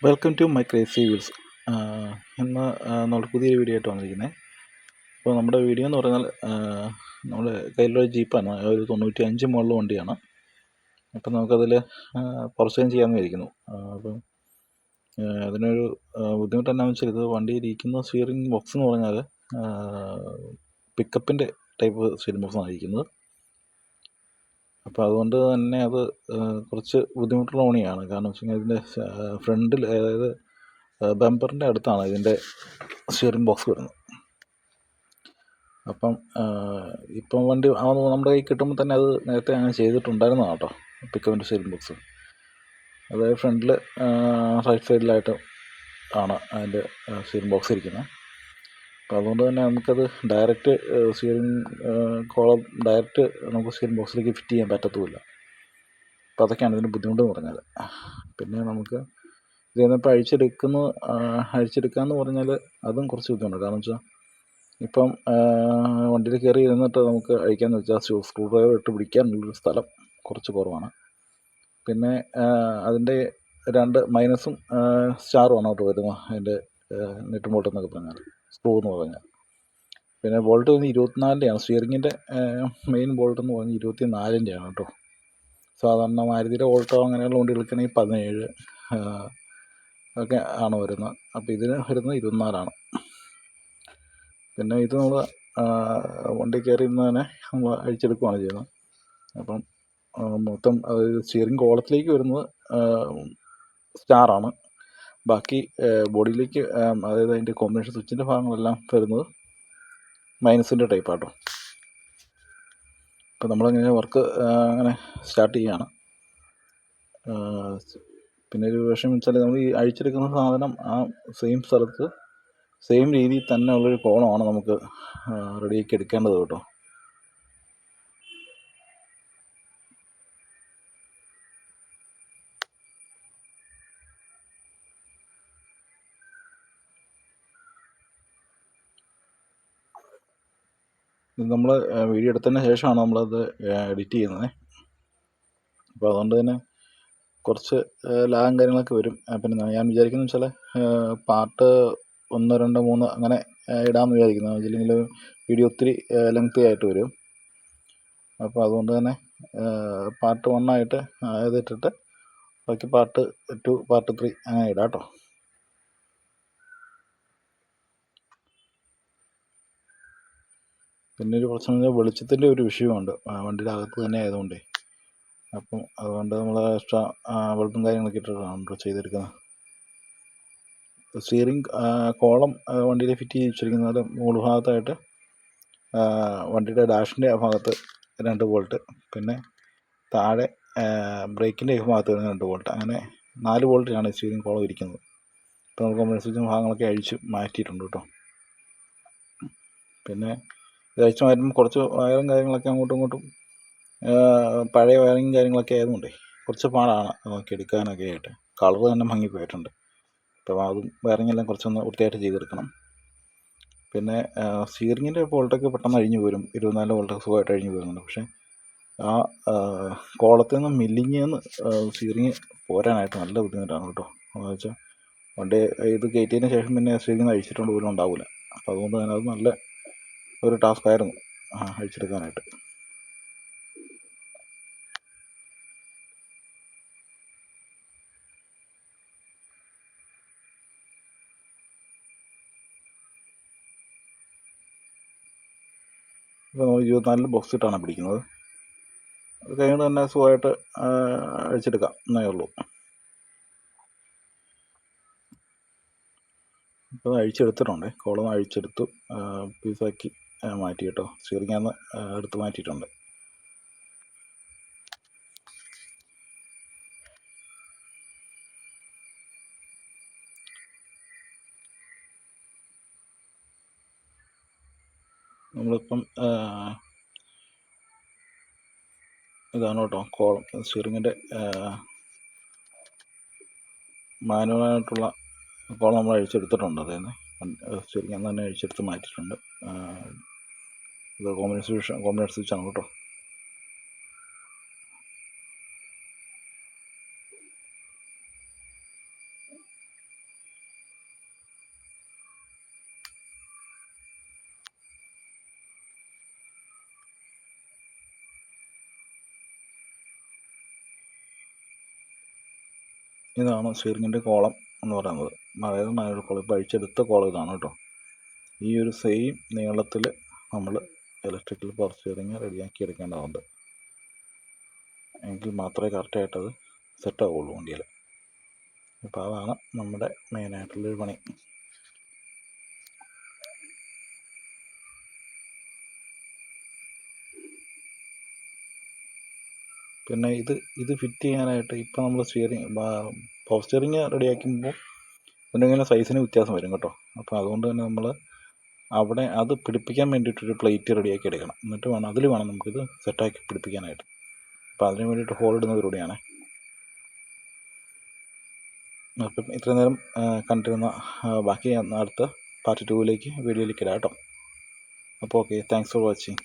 Welcome to my crazy wheels. ഇന്ന് നമ്മൾ പുതിയൊരു വീഡിയോ ആയിട്ട് വന്നിരിക്കുന്നത്. അപ്പോൾ നമ്മുടെ വീഡിയോ എന്ന് പറഞ്ഞാൽ നമ്മുടെ കയ്യിലുള്ള ജീപ്പാണ്, ഒരു 95 മോഡൽ വണ്ടിയാണ്. അപ്പം നമുക്കതിൽ പർച്ചേസ് ചെയ്യാമെന്ന് വിചാരിക്കുന്നു. അപ്പം അതിനൊരു ബുദ്ധിമുട്ട് എന്നാന്ന് വെച്ചാൽ, ഇത് വണ്ടി ഇരിക്കുന്ന സ്റ്റിയറിംഗ് ബോക്സ് എന്ന് പറഞ്ഞാൽ പിക്കപ്പിൻ്റെ ടൈപ്പ് സ്റ്റിയറിംഗ് ബോക്സാണ് ഇരിക്കുന്നത്. അപ്പോൾ അതുകൊണ്ട് തന്നെ അത് കുറച്ച് ബുദ്ധിമുട്ടുള്ള പണിയാണ്. കാരണം വെച്ച് കഴിഞ്ഞാൽ ഇതിൻ്റെ ഫ്രണ്ടിൽ, അതായത് ബമ്പറിൻ്റെ അടുത്താണ് ഇതിൻ്റെ സ്റ്റിയറിംഗ് ബോക്സ് വരുന്നത്. അപ്പം ഇപ്പം വണ്ടി നമ്മുടെ കയ്യിൽ കിട്ടുമ്പോൾ തന്നെ അത് നേരത്തെ അങ്ങനെ ചെയ്തിട്ടുണ്ടായിരുന്നതാണ് കേട്ടോ, പിക്കപ്പിൻ്റെ സ്റ്റിയറിംഗ് ബോക്സ്. അതായത് ഫ്രണ്ടിൽ റൈറ്റ് സൈഡിലായിട്ട് ആണ് അതിൻ്റെ സ്റ്റിയറിംഗ് ബോക്സ് ഇരിക്കുന്നത്. അപ്പോൾ അതുകൊണ്ട് തന്നെ നമുക്കത് ഡയറക്റ്റ് സ്റ്റിയറിംഗ് കോളം ഡയറക്റ്റ് നമുക്ക് സ്റ്റിയറിംഗ് ബോക്സിലേക്ക് ഫിറ്റ് ചെയ്യാൻ പറ്റത്തുമില്ല. അപ്പോൾ അതൊക്കെയാണ് ഇതിൻ്റെ ബുദ്ധിമുട്ടെന്ന് പറഞ്ഞാൽ. പിന്നെ നമുക്ക് ഇതിൽ നിന്നിപ്പോൾ അഴിച്ചെടുക്കാമെന്ന് പറഞ്ഞാൽ അതും കുറച്ച് ബുദ്ധിമുട്ടാണ്. കാരണം വെച്ചാൽ ഇപ്പം വണ്ടിയിൽ കയറി ഇരുന്നിട്ട് നമുക്ക് അഴിക്കാമെന്ന് വെച്ചാൽ സ്ക്രൂ ഡ്രൈവർ ഇട്ട് പിടിക്കാനുള്ളൊരു സ്ഥലം കുറച്ച് കുറവാണ്. പിന്നെ അതിൻ്റെ 2 മൈനസും സ്റ്റാറുമാണ് അവിടെ വരുന്നത്, അതിൻ്റെ നെറ്റ് ബോൾട്ട് എന്നൊക്കെ പറഞ്ഞാൽ, സ്ക്രൂ എന്ന് പറഞ്ഞാൽ. പിന്നെ ബോൾട്ട് വന്ന് 24-ൻ്റെയാണ്. സ്റ്റിയറിങ്ങിൻ്റെ മെയിൻ ബോൾട്ട് എന്ന് പറഞ്ഞാൽ 24-ൻ്റെയാണ് കേട്ടോ. സാധാരണ മാരുതിയുടെ ഓൾട്ടോ അങ്ങനെയുള്ള വണ്ടികൾക്കാണെങ്കിൽ 17 ഒക്കെ ആണ് വരുന്നത്. അപ്പോൾ ഇതിന് വരുന്നത് 24-ആണ്. പിന്നെ ഇത് നമ്മൾ വണ്ടി കയറി ഇരുന്ന് തന്നെ നമ്മൾ അഴിച്ചെടുക്കുകയാണ് ചെയ്യുന്നത്. അപ്പം മൊത്തം സ്റ്റിയറിംഗ് കോളത്തിലേക്ക് വരുന്നത് സ്റ്റാറാണ്. ബാക്കി ബോഡിയിലേക്ക്, അതായത് അതിൻ്റെ കോമ്പിനേഷൻ സ്വിച്ചിൻ്റെ ഭാഗങ്ങളെല്ലാം വരുന്നത് മൈനസിൻ്റെ ടൈപ്പാട്ടോ. അപ്പോൾ നമ്മളങ്ങനെ വർക്ക് അങ്ങനെ സ്റ്റാർട്ട് ചെയ്യുകയാണ്. പിന്നെ ഒരു വിഷയം വെച്ചാൽ, നമ്മൾ ഈ അഴിച്ചെടുക്കുന്ന സാധനം ആ സെയിം സ്ഥലത്ത് സെയിം രീതിയിൽ തന്നെ ഉള്ളൊരു കോണമാണ് നമുക്ക് റെഡിയാക്കി എടുക്കേണ്ടത് കേട്ടോ. ഇത് നമ്മൾ വീഡിയോ എടുത്തതിന് ശേഷമാണ് നമ്മളത് എഡിറ്റ് ചെയ്യുന്നത്. അപ്പോൾ അതുകൊണ്ട് തന്നെ കുറച്ച് ലാഗും കാര്യങ്ങളൊക്കെ വരും. പിന്നെ ഞാൻ വിചാരിക്കുന്നത് വെച്ചാൽ പാർട്ട് 1, 2, 3 അങ്ങനെ ഇടാമെന്ന് വിചാരിക്കുന്നു. ഇല്ലെങ്കിൽ വീഡിയോ ഒത്തിരി ലെങ്തി ആയിട്ട് വരും. അപ്പോൾ അതുകൊണ്ട് തന്നെ പാർട്ട് 1 ആയിട്ട് ഇതിട്ടിട്ട് ബാക്കി പാർട്ട് 2, പാർട്ട് 3 അങ്ങനെ ഇടാം കേട്ടോ. പിന്നെ ഒരു പ്രശ്നം, വെളിച്ചത്തിൻ്റെ ഒരു വിഷയമുണ്ട് വണ്ടിയുടെ അകത്ത് തന്നെ ആയതുകൊണ്ടേ. അപ്പം അതുകൊണ്ട് നമ്മൾ എക്സ്ട്രാ ബൾബും കാര്യങ്ങളൊക്കെ ഇട്ടിട്ടാണ് ചെയ്തെടുക്കുന്നത്. സ്റ്റിയറിംഗ് കോളം വണ്ടിയിൽ ഫിറ്റ് ചെയ്ത് വെച്ചിരിക്കുന്നത് മുകൾ ഭാഗത്തായിട്ട് വണ്ടിയുടെ ഡാഷിൻ്റെ ആ ഭാഗത്ത് 2 വോൾട്ട്, പിന്നെ താഴെ ബ്രേക്കിൻ്റെ ഈ ഭാഗത്ത് വരുന്ന 2 വോൾട്ട്, അങ്ങനെ 4 വോൾട്ടിലാണ് സ്റ്റിയറിംഗ് കോളം ഇരിക്കുന്നത്. ഇപ്പോൾ നമുക്ക് കോമ്പൻസേഷൻ സ്വിച്ചും ഭാഗങ്ങളൊക്കെ അഴിച്ച് മാറ്റിയിട്ടുണ്ട് കേട്ടോ. പിന്നെ ഇത് അഴിച്ച് മാറ്റുമ്പോൾ കുറച്ച് വയറും കാര്യങ്ങളൊക്കെ അങ്ങോട്ടും ഇങ്ങോട്ടും പഴയ വയറിങ്ങും കാര്യങ്ങളൊക്കെ ആയതുകൊണ്ടേ കുറച്ച് പാടാണ് നോക്കി എടുക്കാനൊക്കെ ആയിട്ട്. കളർ തന്നെ മങ്ങിപ്പോയിട്ടുണ്ട്. അപ്പോൾ അതും വയറിങ്ങെല്ലാം കുറച്ചൊന്ന് വൃത്തിയായിട്ട് ചെയ്തെടുക്കണം. പിന്നെ സ്റ്റിയറിങ്ങിൻ്റെ വോൾട്ടൊക്കെ പെട്ടെന്ന് അഴിഞ്ഞു പോരും. 24 വോൾട്ടൊക്കെ സുഖമായിട്ട് അഴിഞ്ഞു പോരുന്നുണ്ട്. പക്ഷേ ആ കോളത്തിൽ നിന്ന് മില്ലിങ്ങിൽ നിന്ന് സ്റ്റിയറിങ് പോരാനായിട്ട് നല്ല ബുദ്ധിമുട്ടാണ് കേട്ടോ. എന്ന് വെച്ചാൽ വണ്ടി ഇത് കയറ്റിയതിന് ശേഷം പിന്നെ സ്റ്റിയറിങ് അഴിച്ചിട്ടുണ്ട് പോലും ഉണ്ടാവില്ല. അപ്പോൾ അതുകൊണ്ട് തന്നെ അത് നല്ല ഒരു ടാസ്ക്കായിരുന്നു അഴിച്ചെടുക്കാനായിട്ട്. ഇപ്പോൾ നമ്മൾ 24 ബോക്സ് ഇട്ടാണ് പിടിക്കുന്നത്. അത് കഴിഞ്ഞ് തന്നെ സുഖമായിട്ട് അഴിച്ചെടുക്കാം എന്നേ ഉള്ളൂ. ഇപ്പോൾ അഴിച്ചെടുത്തിട്ടുണ്ട്, കോളം അഴിച്ചെടുത്തു, പീസാക്കി മാറ്റി കേട്ടോ. സ്റ്റിയറിംഗ് എടുത്ത് മാറ്റിയിട്ടുണ്ട്. നമ്മളിപ്പം ഇതാണ് കേട്ടോ കോളം. സ്റ്റിയറിങ്ങിൻ്റെ മാനുവലായിട്ടുള്ള കോളം നമ്മൾ അഴിച്ചെടുത്തിട്ടുണ്ട്. അതായത് സ്റ്റിയറിംഗ് തന്നെ അഴിച്ചെടുത്ത് മാറ്റിയിട്ടുണ്ട്. ഇത് കോമ്പിനേഷൻ സ്വിച്ചാണ് കേട്ടോ. ഇതാണ് സ്റ്റിയറിങ്ങിൻ്റെ കോളം എന്ന് പറയുന്നത്. അതായത് മാനുവൽ കോളം. ഇപ്പോൾ അഴിച്ചെടുത്ത കോളം ഇതാണ് കേട്ടോ. ഈ ഒരു സെയിം നീളത്തിൽ നമ്മൾ ഇലക്ട്രിക്കൽ പവർ സ്റ്റിയറിങ് റെഡിയാക്കി എടുക്കേണ്ടതുണ്ട്. എങ്കിൽ മാത്രമേ കറക്റ്റായിട്ടത് സെറ്റാവുള്ളൂ വണ്ടിയിൽ. അപ്പോൾ അതാണ് നമ്മുടെ മെയിനായിട്ടുള്ളൊരു പണി. പിന്നെ ഇത് ഫിറ്റ് ചെയ്യാനായിട്ട് ഇപ്പോൾ നമ്മൾ പവർ സ്റ്റിയറിങ് റെഡിയാക്കുമ്പോൾ എന്തെങ്കിലും സൈസിന് വ്യത്യാസം വരും കേട്ടോ. അപ്പോൾ അതുകൊണ്ട് തന്നെ നമ്മൾ അവിടെ അത് പിടിപ്പിക്കാൻ വേണ്ടിയിട്ടൊരു പ്ലേറ്റ് റെഡിയാക്കി എടുക്കണം. എന്നിട്ട് വേണം അതിൽ വേണം നമുക്കിത് സെറ്റാക്കി പിടിപ്പിക്കാനായിട്ട്. അപ്പോൾ അതിന് വേണ്ടിയിട്ട് ഹോൾ ഇടുന്ന പരിപാടിയാണ്. അപ്പം ഇത്രയും നേരം കണ്ടിരുന്ന ബാക്കി അടുത്ത പാർട്ട് 2 വീഡിയോയിലേക്ക് ഇടാം കേട്ടോ. അപ്പോൾ ഓക്കെ, താങ്ക്സ് ഫോർ വാച്ചിങ്.